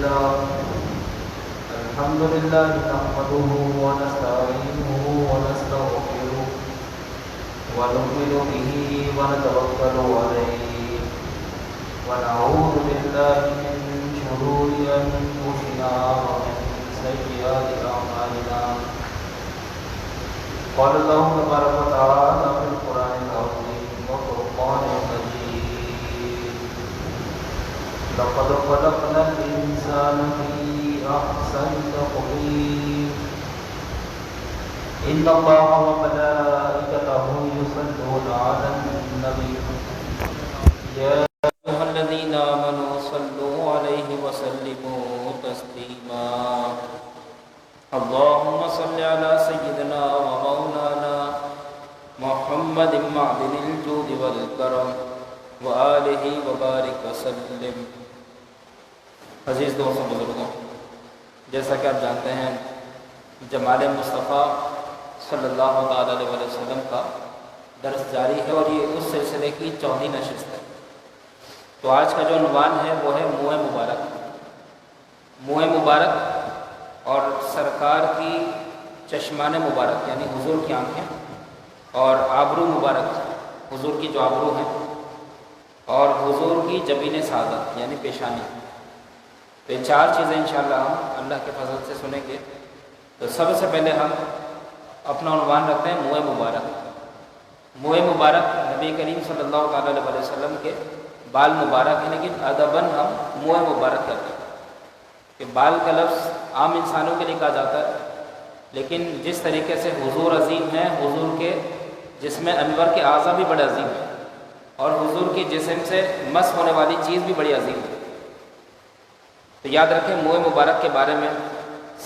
لله الحمد لله نحمده ونستعينه ونستغفره ونؤمن به ونتوكل عليه ونعوذ بالله من شرور أنفسنا ومن سيئات أعمالنا. قال الله تبارك وتعالى في القرآن العظيم والفرقان المجيد: لقد خلقنا الإنسان في أحسن تقويم إن الله وملائكته يصلون على النبي يا أيها الذين آمنوا صلوا عليه وسلموا تسليما. اللهم صل على سيدنا ومولانا محمد معدن الجود والكرم وآلہ وبارک وسلم. عزیز دوستوں بزرگوں، جیسا کہ آپ جانتے ہیں جمال مصطفیٰ صلی اللہ تعالیٰ علیہ وسلم کا درس جاری ہے اور یہ اس سلسلے کی 14 نشست ہے. تو آج کا جو عنوان ہے وہ ہے منہ مبارک. منہ مبارک اور سرکار کی چشمان مبارک یعنی حضور کی آنکھیں، اور آبرو مبارک حضور کی جو آبرو ہیں، اور حضور کی جبین سعادت یعنی پیشانی. تو یہ 4 چیزیں انشاءاللہ ہم اللہ کے فضل سے سنیں گے. تو سب سے پہلے ہم اپنا عنوان رکھتے ہیں منہ مبارک. منہ مبارک نبی کریم صلی اللہ تعالیٰ علیہ وسلم کے بال مبارک ہیں، لیکن ادباً ہم منہ مبارک کہتے ہیں کہ بال کا لفظ عام انسانوں کے لیے کہا جاتا ہے، لیکن جس طریقے سے حضور عظیم ہیں، حضور کے جسم انور کے اعضاء بھی بڑے عظیم ہیں، اور حضور کے جسم سے مس ہونے والی چیز بھی بڑی عظیم ہے. تو یاد رکھیں منہ مبارک کے بارے میں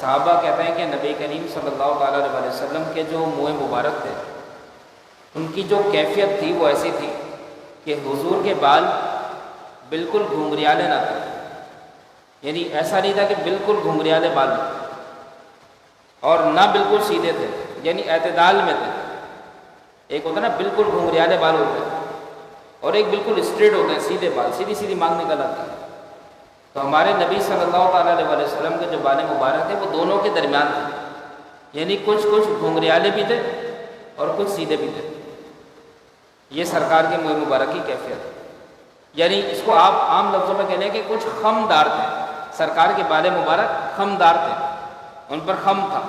صحابہ کہتے ہیں کہ نبی کریم صلی اللہ تعالیٰ علیہ وسلم کے جو منہ مبارک تھے ان کی جو کیفیت تھی وہ ایسی تھی کہ حضور کے بال بالکل گھنگریالے نہ تھے. یعنی ایسا نہیں تھا کہ بالکل گھنگریالے بال اور نہ بالکل سیدھے تھے، یعنی اعتدال میں تھے. ایک ہوتا ہے نا بالکل گھنگریالے بال ہوتے ہیں، اور ایک بالکل اسٹریٹ ہوتے ہیں، سیدھے بال، سیدھی سیدھی مانگ نکل آتی ہے. تو ہمارے نبی صلی اللہ تعالیٰ علیہ وسلم کے جو بال مبارک تھے وہ دونوں کے درمیان تھے، یعنی کچھ گھنگریالے بھی تھے اور کچھ سیدھے بھی تھے. یہ سرکار کے منہ مبارک کی کیفیت ہے. یعنی اس کو آپ عام لفظوں میں کہہ لیں کہ کچھ خم دار تھے. سرکار کے بال مبارک خم دار تھے، ان پر خم تھا.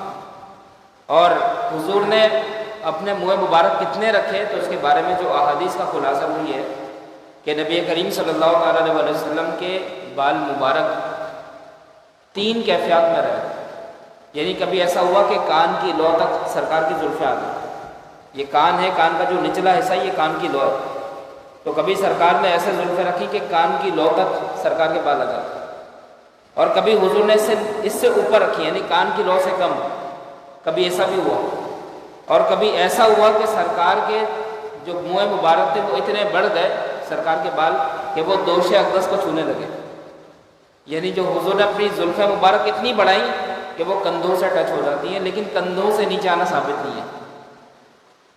اور حضور نے اپنے منہ مبارک کتنے رکھے تو اس کے بارے میں جو احادیث کا خلاصہ ہوئی ہے کہ نبی کریم صلی اللہ تعالیٰ علیہ وسلم کے بال مبارک 3 کیفیات میں رہے. یعنی کبھی ایسا ہوا کہ کان کی لو تک سرکار کی زلفیں آ گئی. یہ کان ہے، کان کا جو نچلا حصہ یہ کان کی لو ہے. تو کبھی سرکار نے ایسے زلفیں رکھی کہ کان کی لو تک سرکار کے بال لگا، اور کبھی حضور نے اس سے اوپر رکھی یعنی کان کی لو سے کم. کبھی ایسا بھی ہوا، اور کبھی ایسا ہوا کہ سرکار کے جو منہ مبارک تھے وہ اتنے بڑھ گئے سرکار کے بال کہ وہ دوش اقدس کو چھونے لگے. یعنی جو حضور نے اپنی زلفیں مبارک اتنی بڑھائیں کہ وہ کندھوں سے ٹچ ہو جاتی ہیں، لیکن کندھوں سے نیچے آنا ثابت نہیں ہے.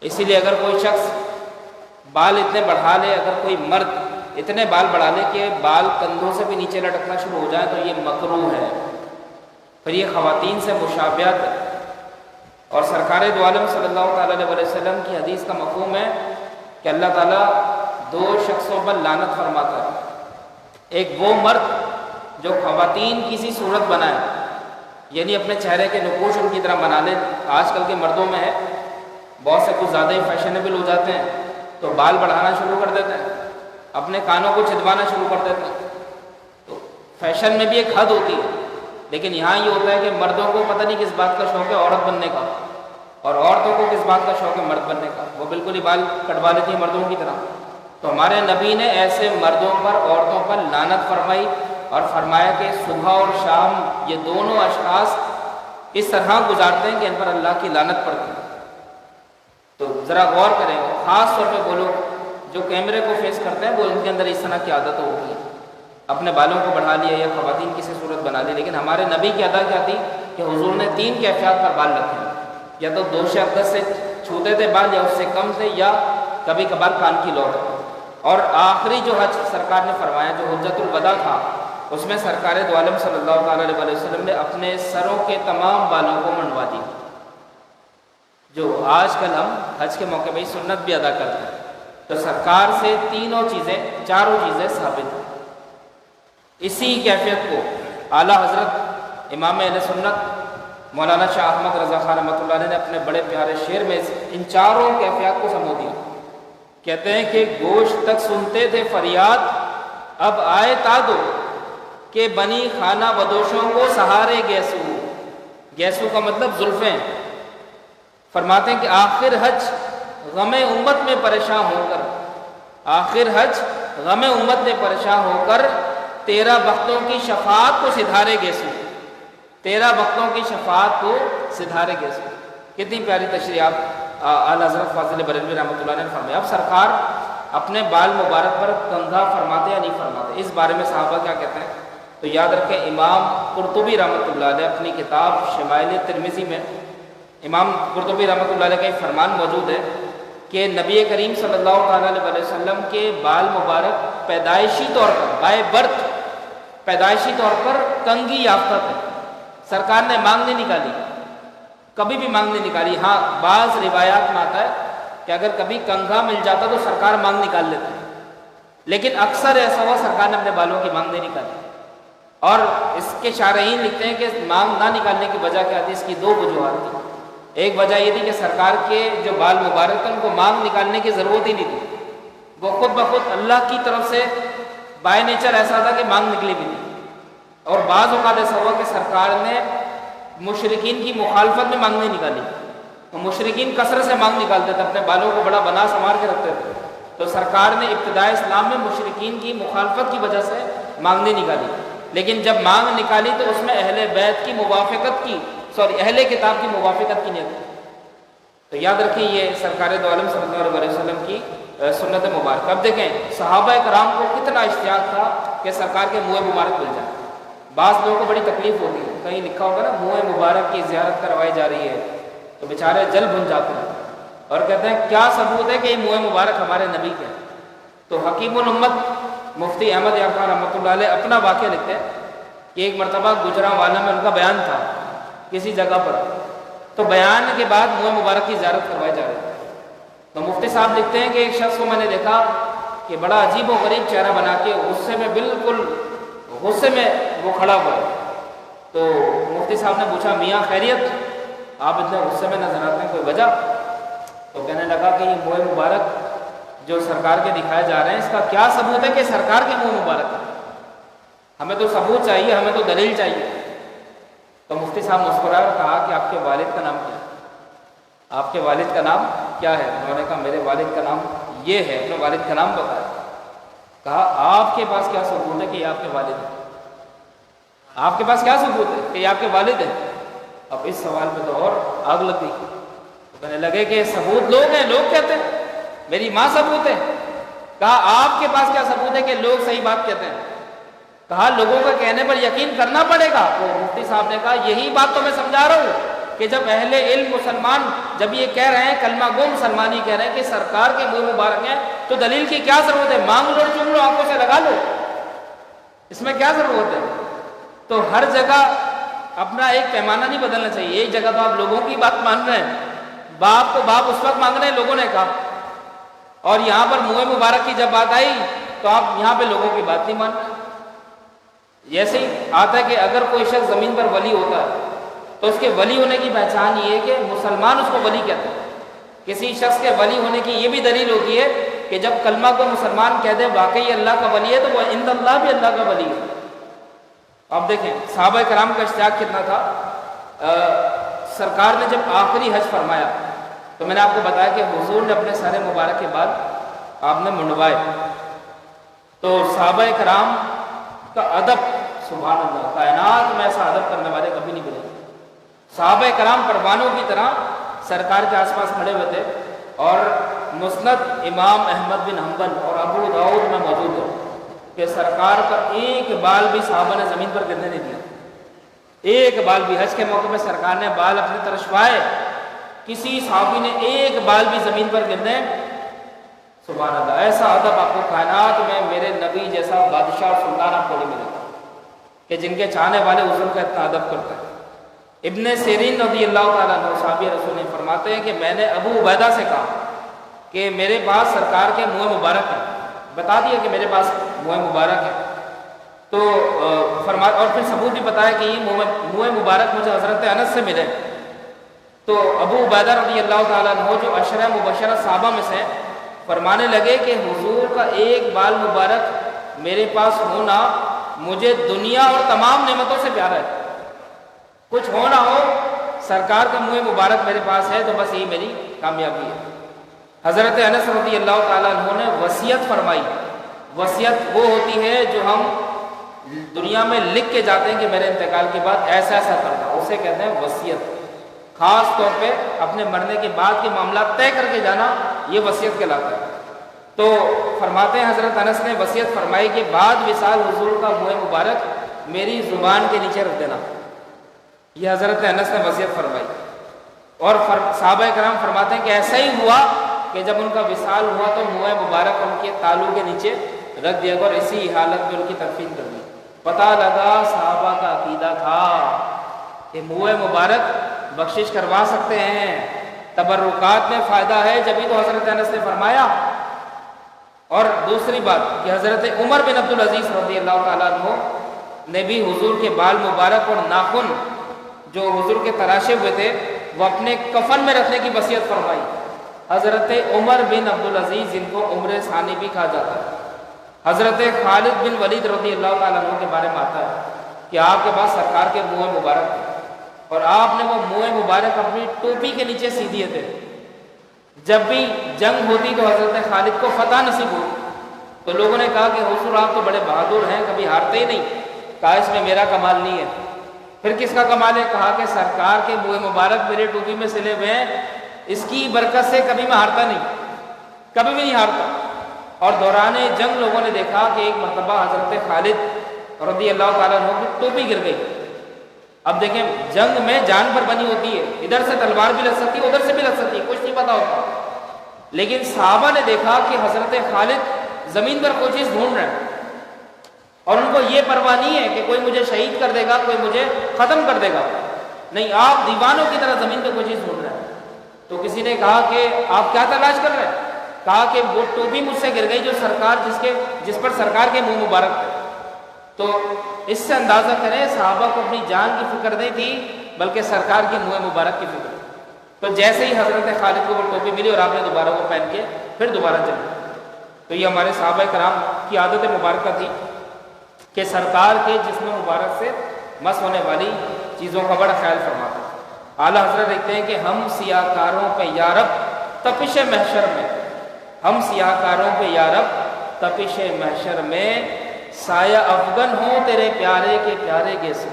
اسی لیے اگر کوئی شخص بال اتنے بڑھا لے، اگر کوئی مرد اتنے بال بڑھا لے کہ بال کندھوں سے بھی نیچے لٹکنا شروع ہو جائے تو یہ مکروہ ہے، پھر یہ خواتین سے مشابہت ہے. اور سرکار دو عالم صلی اللہ تعالیٰ علیہ وسلم کی حدیث کا مفہوم ہے کہ اللہ تعالیٰ 2 شخصوں پر لعنت فرماتا ہے. ایک وہ مرد جو خواتین کی سی صورت بنائے، یعنی اپنے چہرے کے نقوش ان کی طرح بنا لے. آج کل کے مردوں میں ہے، بہت سے کچھ زیادہ ہی فیشنیبل ہو جاتے ہیں تو بال بڑھانا شروع کر دیتے ہیں، اپنے کانوں کو چھدوانا شروع کر دیتے ہیں. تو فیشن میں بھی ایک حد ہوتی ہے، لیکن یہاں یہ ہوتا ہے کہ مردوں کو پتہ نہیں کس بات کا شوق ہے عورت بننے کا، اور عورتوں کو کس بات کا شوق ہے مرد بننے کا. وہ بالکل ہی بال کٹوا لیتی ہیں مردوں کی طرح. تو ہمارے نبی نے ایسے مردوں پر، عورتوں پر لعنت فرمائی اور فرمایا کہ صبح اور شام یہ دونوں اشخاص اس طرح گزارتے ہیں کہ ان پر اللہ کی لعنت پڑتی ہے. تو ذرا غور کریں، خاص طور پہ وہ لوگ جو کیمرے کو فیس کرتے ہیں وہ ان کے اندر اس طرح کی عادت ہوتی ہے، اپنے بالوں کو بڑھا لیا یا خواتین کی سی صورت بنا لی. لیکن ہمارے نبی کی ادا کیا تھی کہ حضور نے 3 کیفیات پر بال رکھے ہیں. یا تو دوش اقدس سے چھوتے تھے بال، یا اس سے کم تھے، یا کبھی کبھار کان کی لو. اور آخری جو حج سرکار نے فرمایا جو حجۃ الوداع تھا، اس میں سرکار دو عالم صلی اللہ تعالیٰ علیہ وسلم نے اپنے سروں کے تمام بالوں کو منڈوا دی، جو آج کل ہم حج کے موقع پہ سنت بھی ادا کرتے ہیں۔ تو سرکار سے چاروں چیزیں ثابت ہیں۔ اسی کیفیت کو اعلیٰ حضرت امام اہل سنت مولانا شاہ احمد رضا خان رحمۃ اللہ علیہ نے اپنے بڑے پیارے شعر میں ان چاروں کیفیات کو سمو دیا۔ کہتے ہیں کہ گوشت تک سنتے تھے فریاد، اب آئے تادو کہ بنی خانہ بدوشوں کو سہارے گیسو۔ گیسو کا مطلب زلفیں۔ فرماتے ہیں کہ آخر حج غم امت میں پریشان ہو کر، آخر حج غم امت میں پریشان ہو کر تیرا بختوں کی شفاعت کو سدھارے گیسو، تیرا بختوں کی شفاعت کو سدھارے گیسو۔ کتنی پیاری تشریح آپ اعلیٰ حضرت فاضل بریلوی رحمۃ اللہ نے فرمایا۔ اب سرکار اپنے بال مبارک پر کنگھا فرماتے یا نہیں فرماتے، اس بارے میں صحابہ کیا کہتے ہیں؟ تو یاد رکھیں، امام قرطبی رحمۃ اللہ علیہ اپنی کتاب شمائل ترمذی میں امام قرطبی رحمۃ اللہ علیہ کا ایک فرمان موجود ہے کہ نبی کریم صلی اللہ تعالیٰ علیہ وسلم کے بال مبارک پیدائشی طور پر بائی برتھ پیدائشی طور پر کنگھی یافتہ تھے۔ سرکار نے مانگ نہیں نکالی، کبھی بھی مانگ نہیں نکالی۔ ہاں بعض روایات میں آتا ہے کہ اگر کبھی کنگھا مل جاتا تو سرکار مانگ نکال لیتے، لیکن اکثر ایسا ہوا سرکار نے اپنے بالوں کی مانگ نہیں نکالی۔ اور اس کے شارحین لکھتے ہیں کہ مانگ نہ نکالنے کی وجہ کیا تھی؟ اس کی دو وجوہات تھیں۔ ایک وجہ یہ تھی کہ سرکار کے جو بال مبارک تھے ان کو مانگ نکالنے کی ضرورت ہی نہیں تھی، وہ خود بخود اللہ کی طرف سے بائی نیچر ایسا تھا کہ مانگ نکلی بھی نہیں۔ اور بعض اوقات ایسا ہوا کہ سرکار نے مشرکین کی مخالفت میں مانگ نہیں نکالی، تو مشرکین کثرت سے مانگ نکالتے تھے، اپنے بالوں کو بڑا بنا سنوار کے رکھتے تھے، تو سرکار نے ابتدائے اسلام میں مشرکین کی مخالفت کی وجہ سے مانگ نہیں نکالی، لیکن جب مانگ نکالی تو اس میں اہل بیت کی موافقت کی، اہل کتاب کی موافقت کی نیت کی۔ تو یاد رکھیں یہ سرکار دو عالم صلی اللہ علیہ وسلم کی سنت مبارک۔ اب دیکھیں صحابہ کرام کو کتنا اشتیاق تھا کہ سرکار کے منہ مبارک مل جائے۔ بعض لوگوں کو بڑی تکلیف ہوتی ہے، کہیں لکھا ہوگا نا منہ مبارک کی زیارت کروائی جا رہی ہے، تو بیچارے جل بھن جاتے ہیں اور کہتے ہیں کیا ثبوت ہے کہ یہ منہ مبارک ہمارے نبی کے؟ تو حکیم الامت مفتی احمد یعقوب خان رحمۃ اللہ علیہ اپنا واقعہ لکھتے ہیں کہ ایک مرتبہ گجرانوالہ میں ان کا بیان تھا کسی جگہ پر، تو بیان کے بعد منہ مبارک کی زیارت کروائی جا رہی ہے، تو مفتی صاحب لکھتے ہیں کہ ایک شخص کو میں نے دیکھا کہ بڑا عجیب و غریب چہرہ بنا کے غصے میں، بالکل غصے میں وہ کھڑا ہوا ہے۔ تو مفتی صاحب نے پوچھا میاں خیریت، آپ اتنے غصے میں نظر آتے ہیں، کوئی وجہ؟ تو کہنے لگا کہ یہ منہ مبارک جو سرکار کے دکھائے جا رہے ہیں اس کا کیا ثبوت ہے کہ سرکار کے منہ مبارک ہے؟ ہمیں تو ثبوت چاہیے، ہمیں تو دلیل چاہیے۔ تو مفتی صاحب مسکرائے اور کہا کہ آپ کے والد کا نام کیا ہے؟ آپ کے والد کا نام کیا ہے؟ انہوں نے کہا میرے والد کا نام یہ ہے، اپنے والد کا نام بتایا۔ کہا آپ کے پاس کیا ثبوت ہے کہ یہ آپ کے والد ہیں؟ آپ کے پاس کیا ثبوت ہے کہ یہ آپ کے والد ہیں؟ اب اس سوال پہ تو اور آگ لگ گئی، تو کہنے لگے کہ ثبوت لوگ ہیں، لوگ کہتے ہیں، میری ماں ثبوت ہے۔ کہا آپ کے پاس کیا ثبوت ہے کہ لوگ صحیح بات کہتے ہیں؟ کہا لوگوں کا کہنے پر یقین کرنا پڑے گا۔ تو مفتی صاحب نے کہا یہی بات تو میں سمجھا رہا ہوں کہ جب اہل علم مسلمان جب یہ کہہ رہے ہیں، کلمہ گو مسلمانی کہہ رہے ہیں کہ سرکار کے منہ مبارک ہیں، تو دلیل کی کیا ضرورت ہے؟ مانگ لو، چوم لو، آنکھوں سے لگا لو، اس میں کیا ضرورت ہے؟ تو ہر جگہ اپنا ایک پیمانہ نہیں بدلنا چاہیے۔ ایک جگہ تو آپ لوگوں کی بات مان رہے ہیں، باپ کو باپ اس وقت مانگ رہے ہیں لوگوں نے کہا، اور یہاں پر منہ مبارک کی جب بات آئی تو آپ یہاں پہ لوگوں کی بات نہیں مان رہے۔ جیسے ہی آتا ہے کہ اگر کوئی شخص زمین پر ولی ہوتا ہے تو اس کے ولی ہونے کی پہچان یہ ہے کہ مسلمان اس کو ولی کہتے ہیں۔ کسی شخص کے ولی ہونے کی یہ بھی دلیل ہوتی ہے کہ جب کلمہ کو مسلمان کہہ دے واقعی اللہ کا ولی ہے تو وہ عند اللہ بھی اللہ کا ولی ہے۔ اب دیکھیں صحابہ کرام کا اشتیاق کتنا تھا۔ سرکار نے جب آخری حج فرمایا تو میں نے آپ کو بتایا کہ حضور نے اپنے سارے مبارک کے بعد آپ نے منڈوائے، تو صحابہ کرام کا ادب، سبحان اللہ، کائنات میں ایسا ادب کرنے والے کبھی نہیں ملے۔ صحابہ کرام پروانوں کی طرح سرکار کے آس پاس کھڑے ہوئے تھے، اور مسند امام احمد بن حنبل اور ابو داؤد میں موجود ہے کہ سرکار کا ایک بال بھی صحابہ نے زمین پر گرنے نہیں دیا، ایک بال بھی۔ حج کے موقع پہ سرکار نے بال اپنے ترشوائے، کسی صحابی نے ایک بال بھی زمین پر گرنے، سبحان اللہ، ایسا ادب آپ کو کائنات میں میرے نبی جیسا بادشاہ اور سلطان آپ کو نہیں ملے گا۔ کہ جن کے چاہنے والے حضور کا اتنا ادب کرتے ہیں۔ ابن سیرین رضی اللہ تعالیٰ عنہ صحابی رسول نے فرماتے ہیں کہ میں نے ابو عبیدہ سے کہا کہ میرے پاس سرکار کے منہ مبارک ہے، بتا دیا کہ میرے پاس منہ مبارک ہے، تو اور پھر ثبوت بھی بتایا کہ یہ منہ مبارک مجھے حضرت انس سے ملے۔ تو ابو عبیدہ رضی اللہ تعالیٰ عنہ جو عشرہ مبشرہ صحابہ میں سے فرمانے لگے کہ حضور کا ایک بال مبارک میرے پاس ہونا مجھے دنیا اور تمام نعمتوں سے پیارا ہے، کچھ ہو نہ ہو سرکار کا منہ مبارک میرے پاس ہے تو بس یہ میری کامیابی ہے۔ حضرت انس رضی اللہ تعالیٰ عنہ نے وصیت فرمائی۔ وصیت وہ ہوتی ہے جو ہم دنیا میں لکھ کے جاتے ہیں کہ میرے انتقال کے بعد ایسا ایسا کرنا، اسے کہتے ہیں وصیت۔ خاص طور پہ اپنے مرنے کے بعد کے معاملات طے کر کے جانا، یہ وصیت کہلاتا ہے۔ تو فرماتے ہیں حضرت انس نے وصیت فرمائی کہ بعد وصال حضور کا منہ مبارک میری زبان کے نیچے رکھ دینا، یہ حضرت انس نے وصیت فرمائی۔ اور صحابہ کرام فرماتے ہیں کہ ایسا ہی ہوا کہ جب ان کا وصال ہوا تو منہ مبارک ان کے تالو کے نیچے رکھ دیا گیا اور اسی حالت میں ان کی تدفین کر دی۔ پتہ لگا صحابہ کا عقیدہ تھا کہ منہ مبارک بخشش کروا سکتے ہیں، تبرکات میں فائدہ ہے، جبھی تو حضرت انس نے فرمایا۔ اور دوسری بات کہ حضرت عمر بن عبدالعزیز رضی اللہ تعالیٰ عنہ نے بھی حضور کے بال مبارک اور ناخن جو حضور کے تراشے ہوئے تھے وہ اپنے کفن میں رکھنے کی وصیت فرمائی۔ حضرت عمر بن عبدالعزیز جن کو عمر ثانی بھی کہا جاتا ہے، حضرت خالد بن ولید رضی اللہ تعالیٰ عنہ کے بارے میں آتا ہے کہ آپ کے پاس سرکار کے منہ مبارک تھے اور آپ نے وہ منہ مبارک اپنی ٹوپی کے نیچے سی دیے تھے۔ جب بھی جنگ ہوتی تو حضرت خالد کو فتح نصیب ہوتی تو لوگوں نے کہا کہ حضور آپ تو بڑے بہادر ہیں، کبھی ہارتے ہی نہیں۔ کہا اس میں میرا کمال نہیں ہے۔ پھر کس کا کمال ہے؟ کہا کہ سرکار کے منہ مبارک میرے ٹوپی میں سلے ہوئے ہیں، اس کی برکت سے کبھی میں ہارتا نہیں، کبھی بھی نہیں ہارتا۔ اور دوران جنگ لوگوں نے دیکھا کہ ایک مرتبہ حضرت خالد رضی اللہ تعالیٰ عنہ کی ٹوپی گر گئی۔ اب دیکھیں جنگ میں جان پر بنی ہوتی ہے، ادھر سے تلوار بھی لگ سکتی ہے، ادھر سے بھی لگ سکتی ہے، کچھ نہیں پتا ہوتا۔ لیکن صحابہ نے دیکھا کہ حضرت خالد زمین پر کوئی چیز ڈھونڈ رہے ہیں اور ان کو یہ پرواہ نہیں ہے کہ کوئی مجھے شہید کر دے گا، کوئی مجھے ختم کر دے گا، نہیں، آپ دیوانوں کی طرح زمین پہ کوئی چیز ڈھونڈ رہے ہیں۔ تو کسی نے کہا کہ آپ کیا تلاش کر رہے ہیں؟ کہا کہ وہ ٹوپی مجھ سے گر گئی جو سرکار جس پر سرکار کے منہ مبارک تھے۔ تو اس سے اندازہ کریں صحابہ کو اپنی جان کی فکر نہیں تھی بلکہ سرکار کی منہ مبارک کی فکر۔ تو جیسے ہی حضرت خالد کو وہ ٹوپی ملی اور آپ نے دوبارہ وہ پہن کے پھر دوبارہ چلی۔ تو یہ ہمارے صحابہ کرام کی عادت مبارکہ تھی کہ سرکار کے جسم مبارک سے مس ہونے والی چیزوں کا بڑا خیال فرماتے ہیں۔ اعلیٰ حضرت لکھتے ہیں کہ ہم سیاہ کاروں پہ یارب تپش محشر میں، ہم سیاہ کاروں پہ یارب تپش محشر میں، سایہ افغن ہوں تیرے پیارے کے پیارے گیسو،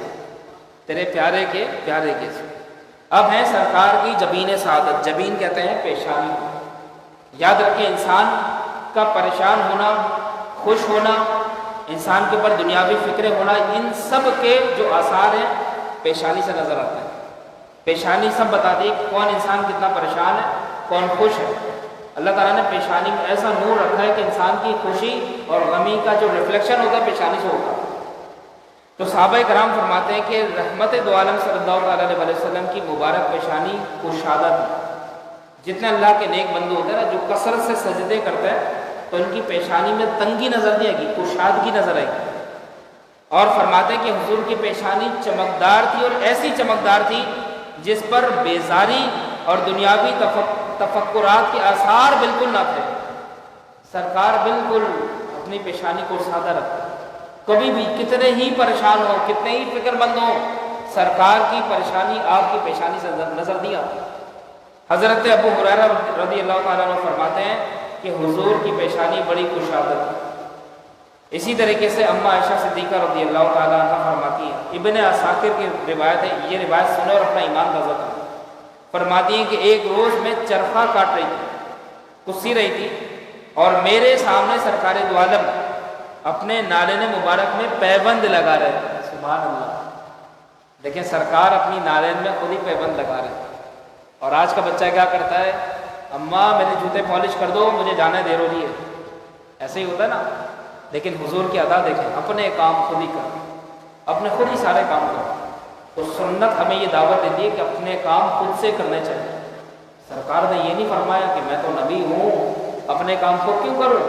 تیرے پیارے کے پیارے گیسو۔ اب ہیں سرکار کی جبین سعادت، جبین کہتے ہیں پیشانی۔ یاد رکھیں انسان کا پریشان ہونا، خوش ہونا، انسان کے اوپر دنیاوی فکریں ہونا، ان سب کے جو آثار ہیں پیشانی سے نظر آتے ہیں۔ پیشانی سب بتاتی ہے کہ کون انسان کتنا پریشان ہے، کون خوش ہے۔ اللہ تعالیٰ نے پیشانی میں ایسا نور رکھا ہے کہ انسان کی خوشی اور غمی کا جو ریفلیکشن ہوتا ہے پیشانی سے ہوتا ہے۔ تو صحابہ کرام فرماتے ہیں کہ رحمت دو عالم صلی اللہ علیہ وسلم کی مبارک پیشانی کشادہ تھی۔ جتنے اللہ کے نیک بندے ہوتے ہیں نا جو کثرت سے سجدے کرتے ہیں تو ان کی پیشانی میں تنگی نظر نہیں آئے گی، کشادگی نظر آئے گی۔ اور فرماتے ہیں کہ حضور کی پیشانی چمکدار تھی اور ایسی چمکدار تھی جس پر بیزاری اور دنیاوی تفکرات کے آثار بالکل نہ تھے۔ سرکار بالکل اپنی پیشانی کو سادہ رکھتے، کبھی بھی کتنے ہی پریشان ہو، کتنے ہی فکر مند ہو، سرکار کی پریشانی آپ کی پیشانی سے نظر نہیں آتی۔ حضرت ابو ہریرہ رضی اللہ تعالیٰ عنہ فرماتے ہیں کہ حضور کی پیشانی بڑی کشادہ تھی۔ اسی طریقے سے اماں عائشہ صدیقہ رضی اللہ تعالیٰ عنہ فرماتی ہیں، ابن عساکر کی روایت ہے، یہ روایت سنیں اور اپنا ایمان تازہ کریں۔ فرماتی ہیں کہ ایک روز میں چرخہ کاٹ رہی تھی، کسی رہی تھی، اور میرے سامنے سرکار دو عالم اپنے نالین مبارک میں پیبند لگا رہے تھے۔ سبحان اللہ، دیکھیں سرکار اپنی نالین میں خود ہی پیبند لگا رہے تھے۔ اور آج کا بچہ کیا کرتا ہے؟ اماں میرے جوتے پالش کر دو، مجھے جانے دیر ہو رہی ہے، ایسے ہی ہوتا ہے نا۔ لیکن حضور کی ادا دیکھیں، اپنے کام خود ہی کر، اپنے خود ہی سارے کام کرو۔ تو سنت ہمیں یہ دعوت دیتی ہے کہ اپنے کام خود سے کرنے چاہیے۔ سرکار نے یہ نہیں فرمایا کہ میں تو نبی ہوں، اپنے کام کو کیوں کروں،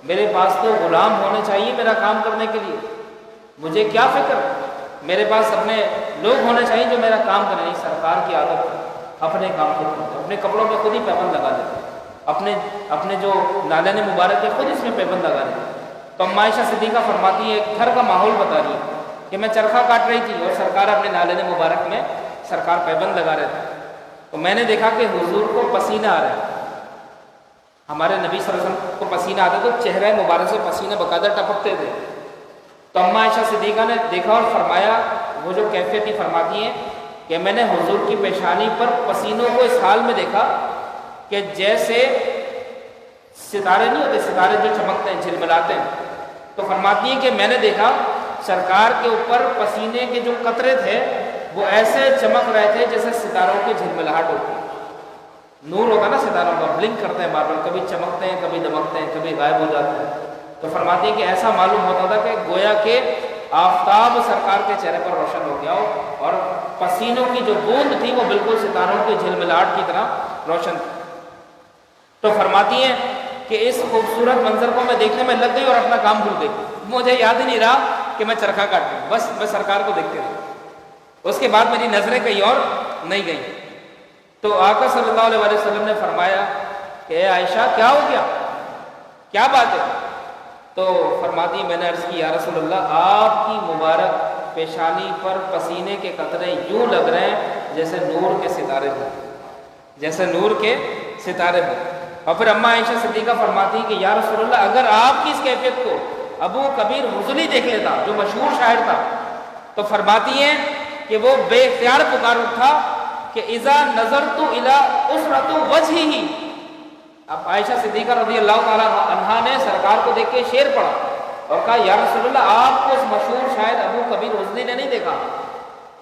میرے پاس تو غلام ہونے چاہیے میرا کام کرنے کے لیے، مجھے کیا فکر، میرے پاس اپنے لوگ ہونے چاہیے جو میرا کام کریں۔ نہیں، سرکار کی عادت ہے اپنے کام خود کرتے، اپنے کپڑوں پہ خود ہی پیبند لگا دیتے، اپنے جو نالین مبارک ہے خود اس میں پیبند لگا دیتے۔ تو اما عائشہ صدیقہ فرماتی ہے، گھر کا ماحول بتا رہی ہے کہ میں چرخہ کاٹ رہی تھی اور سرکار اپنے نالین مبارک میں سرکار پیبند لگا رہے تھے، تو میں نے دیکھا کہ حضور کو پسینہ آ رہا ہے، ہمارے نبی صلی اللہ علیہ وسلم کو پسینہ آتا تو چہرہ مبارک سے پسینہ باقاعدہ ٹپکتے تھے۔ تو اما عائشہ صدیقہ نے دیکھا اور فرمایا، وہ جو کیفیت ہی فرماتی ہیں کہ میں نے حضور کی پیشانی پر پسینوں کو اس حال میں دیکھا کہ جیسے ستارے نہیں ہوتے، ستارے جو چمکتے ہیں جھلملاتے ہیں، تو فرماتی ہیں کہ میں نے دیکھا سرکار کے اوپر پسینے کے جو قطرے تھے وہ ایسے چمک رہے تھے جیسے ستاروں کی جھلملاہٹ ہوتی ہے، نور ہوتا ہے نا ستاروں کا، بلنک کرتے ہیں بار بار، کبھی چمکتے ہیں کبھی دمکتے ہیں کبھی غائب ہو جاتے ہیں۔ تو فرماتی ہیں کہ ایسا معلوم ہوتا تھا کہ گویا کہ آفتاب سرکار کے چہرے پر روشن ہو گیا ہو، اور پسینوں کی جو بوند تھی وہ بالکل ستاروں کی جھلملاہٹ کی طرح روشن تھی۔ تو فرماتی ہیں کہ اس خوبصورت منظر کو میں دیکھنے میں لگ گئی اور اپنا کام بھول گئی، مجھے یاد ہی نہیں رہا کہ میں چرخہ کاٹ رہی ہوں، بس میں سرکار کو دیکھتے رہی، اس کے بعد میری نظریں کہیں اور نہیں گئیں۔ تو آقا صلی اللہ علیہ وسلم نے فرمایا کہ اے عائشہ کیا ہو گیا، کیا بات ہے؟ تو فرماتی میں نے عرض کی، یا رسول اللہ آپ کی مبارک پیشانی پر پسینے کے قطرے یوں لگ رہے ہیں جیسے نور کے ستارے ہوں، جیسے نور کے ستارے ہوں۔ اور پھر اما عائشہ صدیقہ فرماتی کہ یا رسول اللہ اگر آپ کی اس کیفیت کو ابو کبیر حضلی دیکھ لیتا جو مشہور شاعر تھا، تو فرماتی ہیں کہ وہ بے اختیار پکار اٹھا کہ اذا نظرت الی اسرۃ وجہہ۔ اب عائشہ صدیقہ رضی اللہ تعالیٰ عنہا نے سرکار کو دیکھ کے شعر پڑھا اور کہا یا رسول اللہ آپ کو اس مشہور شاعر ابو کبیر حضلی نے نہیں دیکھا،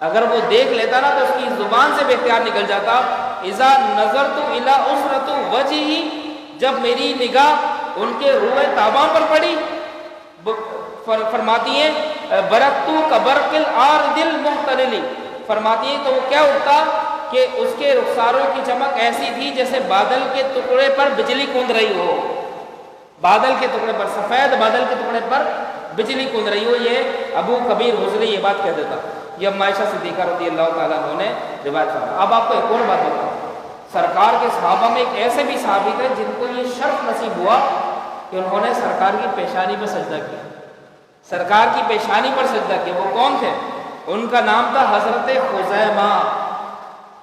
اگر وہ دیکھ لیتا نا تو اس کی زبان سے بے اختیار نکل جاتا اذا نظرت الی اسرۃ وجہہ، جب میری نگاہ ان کے روح تاباں پر پڑی، فرماتی ہیں برقتو کبرق العارض المحتلل، فرماتی ہیں تو وہ کیا اٹھتا کہ اس کے رخساروں کی چمک ایسی تھی جیسے بادل کے ٹکڑے پر بجلی کوند رہی ہو، بادل کے ٹکڑے پر، سفید بادل کے ٹکڑے پر بجلی کوند رہی ہو۔ یہ ابو کبیر حضلی یہ بات کہہ دیتا، یہ اما عائشہ صدیقہ رضی اللہ تعالیٰ عنہ نے روایت فرمایا۔ اب آپ کو ایک اور بات بتاؤں، سرکار کے صحابہ میں ایک ایسے بھی صحابی تھے جن کو یہ شرف نصیب ہوا کہ انہوں نے سرکار کی پیشانی پر سجدہ کیا، سرکار کی پیشانی پر سجدہ کیا۔ وہ کون تھے؟ ان کا نام تھا حضرت خزیمہ،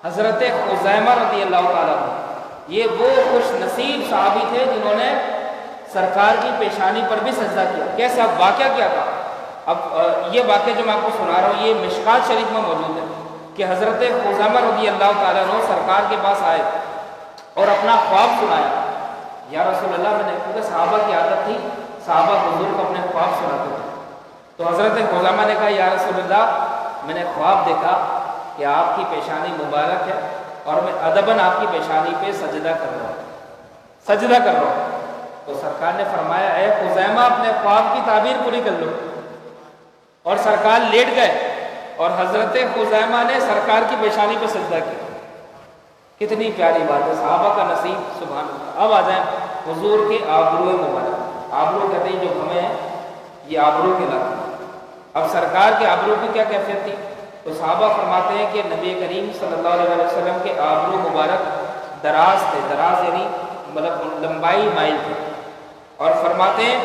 حضرت خزیمہ رضی اللہ تعالیٰ عنہ۔ یہ وہ خوش نصیب صحابی تھے جنہوں نے سرکار کی پیشانی پر بھی سجدہ کیا۔ کیسے؟ اب واقعہ کیا تھا؟ اب یہ واقعہ جو میں آپ کو سنا رہا ہوں یہ مشکات شریف میں موجود ہے کہ حضرت خزیمہ رضی اللہ تعالیٰ عنہ سرکار کے پاس آئے اور اپنا خواب سنایا۔ یا رسول اللہ، میں نے، کیونکہ صحابہ کی عادت تھی صحابہ حضور کو اپنے خواب سناتے تھے، تو حضرت خزیمہ نے کہا یا رسول اللہ میں نے خواب دیکھا کہ آپ کی پیشانی مبارک ہے اور میں ادباً آپ کی پیشانی پہ سجدہ کر رہا ہوں، سجدہ کر رہا ہوں۔ تو سرکار نے فرمایا اے خزیمہ اپنے خواب کی تعبیر پوری کر لو، اور سرکار لیٹ گئے اور حضرت خزیمہ نے سرکار کی پیشانی پہ سجدہ کیا۔ کتنی پیاری بات ہے، صحابہ کا نصیب، سبحان اللہ۔ اب آ جائیں حضور کے آبرو مبارک، آبرو کہتے ہیں جو ہمیں ہیں یہ آبرو کہلاتے ہیں۔ اب سرکار کے آبرو کی کیا کیفیت تھی؟ تو صحابہ فرماتے ہیں کہ نبی کریم صلی اللہ علیہ وسلم کے آبرو مبارک دراز تھے، دراز یعنی مطلب لمبائی مائل تھی، اور فرماتے ہیں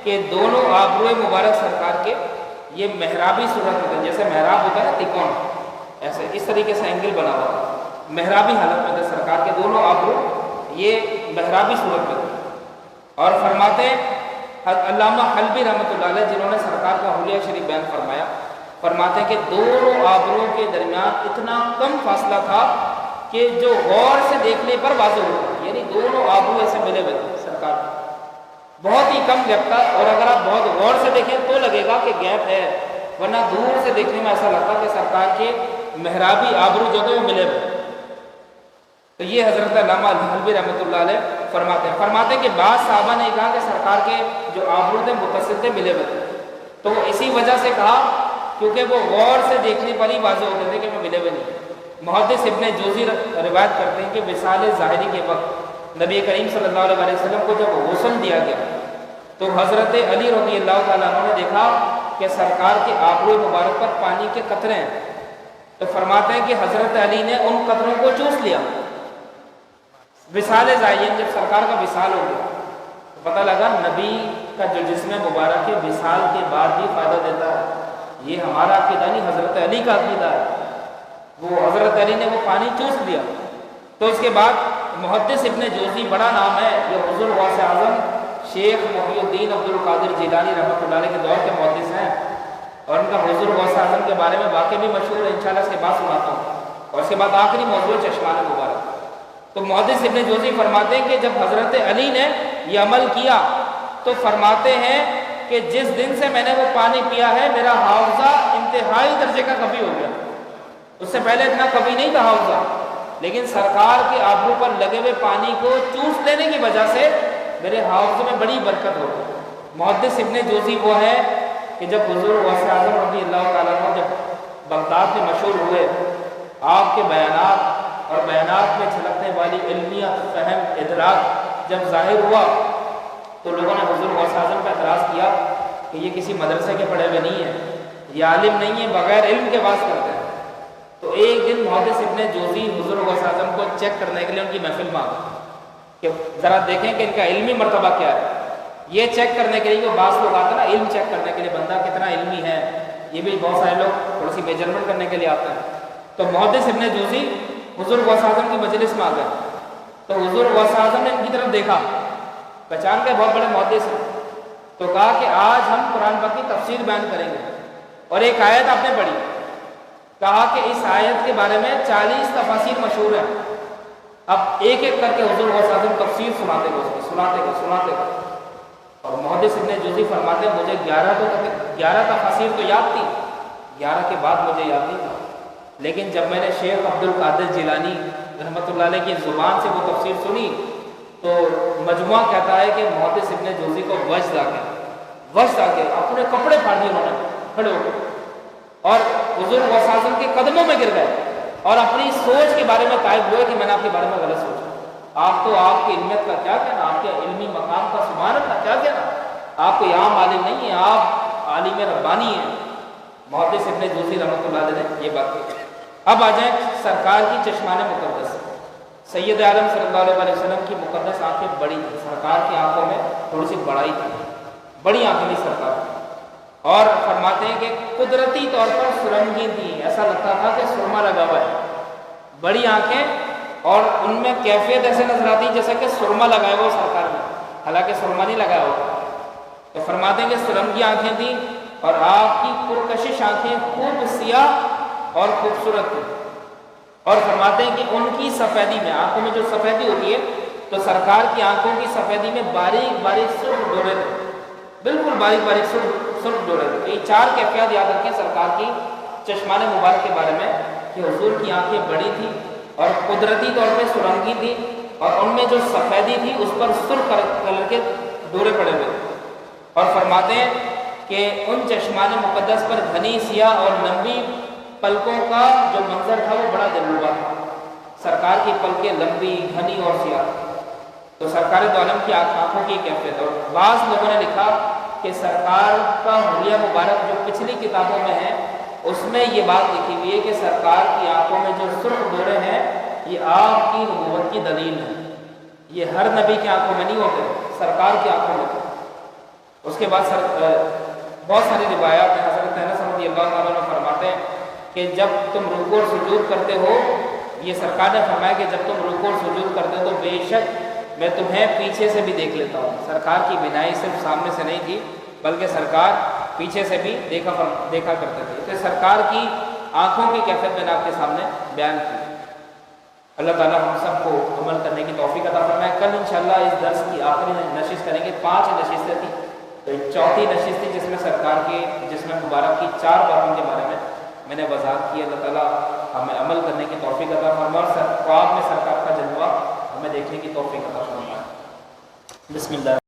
کہ دونوں آبرو مبارک سرکار کے یہ محرابی صورت میں تھے، جیسے محراب ہوتا ہے نا تکون، ایسے اس طریقے سے اینگل بنا ہوا تھا، محرابی حالت میں تھے سرکار کے دونوں آبرو، یہ محرابی صورت میں تھے۔ اور فرماتے ہیں علامہ حلبی رحمۃ اللہ علیہ جنہوں نے سرکار کا حلیہ شریف بیان فرمایا، فرماتے ہیں کہ دونوں آبروں کے درمیان اتنا کم فاصلہ تھا کہ جو غور سے دیکھنے پر واضح ہوتا، یعنی دونوں آبرو ایسے ملے ہوئے تھے سرکار، بہت ہی کم گیپ تھا، اور اگر آپ بہت غور سے دیکھیں تو لگے گا کہ گیپ ہے، ورنہ دور سے دیکھنے میں ایسا لگتا کہ سرکار کے محرابی آبرو جو تھے وہ ملے ہوئے۔ تو یہ حضرت علامہ حلبی رحمۃ اللہ علیہ فرماتے ہیں کہ بعض صحابہ نے کہا کہ سرکار کے جو آبرو تھے متصل تھے، ملے ہوئے تھے، تو وہ اسی وجہ سے کہا کہ کیونکہ وہ غور سے دیکھنے پر ہی واضح ہوتے تھے کہ میں ملے ہوئے نہیں۔ محدث ابن جوزی روایت کرتے ہیں کہ وصال ظاہری کے وقت نبی کریم صلی اللہ علیہ وسلم کو جب غسل دیا گیا تو حضرت علی رضی اللہ تعالیٰ عنہ نے دیکھا کہ سرکار کے آبرو مبارک پر پانی کے قطرے ہیں، تو فرماتے ہیں کہ حضرت علی نے ان قطروں کو چوس لیا۔ وصال ظاہری جب سرکار کا وصال ہو گیا تو پتہ لگا نبی کا جو جسم مبارک ہے وصال کے بعد بھی فائدہ دیتا ہے۔ یہ ہمارا عقیدہ نہیں، حضرت علی کا عقیدہ ہے۔ وہ حضرت علی نے وہ پانی چوس لیا۔ تو اس کے بعد محدث ابن جوزی بڑا نام ہے، یہ حضور غوث اعظم شیخ محی الدین عبد القادر جیلانی رحمۃ اللہ علیہ کے دور کے محدث ہیں، اور ان کا حضور غوث اعظم کے بارے میں واقعہ بھی مشہور ہے، انشاءاللہ اس کے بعد سناتا ہوں۔ اور اس کے بعد آخری موضوع چشمان مبارک۔ تو محدث ابن جوزی فرماتے ہیں کہ جب حضرت علی نے یہ عمل کیا تو فرماتے ہیں کہ جس دن سے میں نے وہ پانی پیا ہے میرا حافظہ انتہائی درجے کا کبھی ہو گیا۔ اس سے پہلے اتنا کبھی نہیں تھا حافظہ، لیکن سرکار کے آبرو پر لگے ہوئے پانی کو چوس لینے کی وجہ سے میرے حافظے میں بڑی برکت ہو گئی۔ محدث ابن جوزی وہ ہے کہ جب حضور غوث اعظم رضی اللہ تعالیٰ عنہ جب بغداد میں مشہور ہوئے، آپ کے بیانات اور بیانات میں چھلکنے والی علمیت، فہم، ادراک جب ظاہر ہوا تو لوگوں نے حضور غوث اعظم کا اعتراض کیا کہ یہ کسی مدرسے کے پڑھے ہوئے نہیں ہے، یہ عالم نہیں ہے، بغیر علم کے بات کرتے ہیں۔ تو ایک دن محدث ابن جوزی حضور غوث اعظم کو چیک کرنے کے لیے ان کی محفل میں آگئے کہ ذرا دیکھیں کہ ان کا علمی مرتبہ کیا ہے۔ یہ چیک کرنے کے لیے بعض لوگ آتے ہیں نا علم چیک کرنے کے لیے، بندہ کتنا علمی ہے، یہ بھی بہت سارے لوگ تھوڑی سی میجرمنٹ کرنے کے لیے آتے ہیں۔ تو محدث ابن جوزی حضور غوث اعظم کی مجلس میں آ گئے، تو حضور غوث اعظم نے ان کی طرف دیکھا، پہچان کے بہت بڑے محدث ہیں، تو کہا کہ آج ہم قرآن پاک کی تفسیر بیان کریں گے، اور ایک آیت آپ نے پڑھی، کہا کہ اس آیت کے بارے میں 40 تفاسیر مشہور ہیں، اب ایک ایک کر کے حضور غوث اعظم تفسیر سناتے گئے۔ اور محدث ابن جوزی فرماتے ہیں مجھے 11 تفاسیر تو یاد تھی، 11 کے بعد مجھے یاد نہیں تھا، لیکن جب میں نے شیخ عبد القادر جیلانی رحمۃ اللہ علیہ کی زبان سے وہ تفسیر سنی تو مجموعہ کہتا ہے کہ محدث ابن جوزی کو وجد آ گیا، اپنے کپڑے پھاڑ دیے انہوں نے کھڑے ہو گئے، اور حضور غوث اعظم کے قدموں میں گر گئے اور اپنی سوچ کے بارے میں تائب ہوئے کہ میں نے آپ کے بارے میں غلط سوچا۔ آپ تو آپ کی علمیت کا کیا کہنا، آپ کے علمی مقام کا سبحان اللہ کیا کہنا، آپ کوئی عام عالم نہیں ہیں، آپ عالم ربانی ہیں۔ محدث ابن جوزی رحمۃ اللہ علیہ نے یہ بات کی۔ اب آ جائیں سرکار کی چشمان مقدس، سید عالم صلی اللہ علیہ وسلم کی مقدس آنکھیں بڑی تھیں، سرکار کی آنکھوں میں تھوڑی سی بڑائی تھی، بڑی آنکھیں تھی سرکار، اور فرماتے ہیں کہ قدرتی طور پر سرنگی تھی، ایسا لگتا تھا کہ سرما لگا ہوا ہے، بڑی آنکھیں، اور ان میں کیفیت ایسے نظر آتی جیسا کہ سرما لگایا ہوا سرکار میں، حالانکہ سرما نہیں لگایا ہوا۔ تو فرماتے ہیں کہ سرنگی آنکھیں تھیں اور آپ کی پرکشش آنکھیں خوب سیاہ اور خوبصورت تھیں، اور فرماتے ہیں کہ ان کی سفیدی میں، آنکھوں میں جو سفیدی ہوتی ہے تو سرکار کی آنکھوں کی سفیدی میں باریک باریک سرخ ڈورے تھے، بالکل باریک باریک سرخ ڈورے تھے۔ یہ 4 کیفیات یاد رکھیں سرکار کی چشمان مبارک کے بارے میں کہ حضور کی آنکھیں بڑی تھی اور قدرتی طور پہ سرنگی تھی، اور ان میں جو سفیدی تھی اس پر سرخ کلر کے ڈورے پڑے ہوئے تھے، اور فرماتے ہیں کہ ان چشمان مقدس پر گھنی سیاہ اور لمبی پلکوں کا جو منظر تھا وہ بڑا دلربا تھا، سرکار کی پلکیں لمبی، گھنی اور سیاہ، تو سرکار دو عالم کی آنکھوں کی کیفیت۔ اور بعض لوگوں نے لکھا کہ سرکار کا حلیہ مبارک جو پچھلی کتابوں میں ہے اس میں یہ بات لکھی ہوئی ہے کہ سرکار کی آنکھوں میں جو سرخ ڈورے ہیں یہ آپ کی نبوت کی دلیل ہے، یہ ہر نبی کی آنکھوں میں نہیں ہوتے، سرکار کی آنکھوں میں۔ اس کے بعد بہت ساری روایات ہیں، حضرت انس رضی اللہ عنہ فرماتے ہیں کہ جب تم رکوع اور سجود کرتے ہو، یہ سرکار نے فرمایا کہ جب تم رکوع اور سجود کرتے ہو تو بے شک میں تمہیں پیچھے سے بھی دیکھ لیتا ہوں۔ سرکار کی بینائی صرف سامنے سے نہیں تھی بلکہ سرکار پیچھے سے بھی دیکھا کرتے تھے۔ تو سرکار کی آنکھوں کی کیفیت میں نے آپ کے سامنے بیان کی۔ اللہ تعالیٰ ہم سب کو عمل کرنے کی توفیق عطا فرمائے۔ کل انشاءاللہ اس درس کی آخری نشست کریں گے، 5 نشستیں تھیں، تو 4تھی نشست تھی جس میں سرکار کے جسم مبارک کی 4 باتوں کے بارے میں نے وضاحت کی۔ اللہ تعالیٰ ہمیں عمل کرنے کی توفیق عطا فرمائے اور خواب میں سرکار کا جلوہ ہمیں دیکھنے کی توفیق عطا فرمائے۔ بسم اللہ۔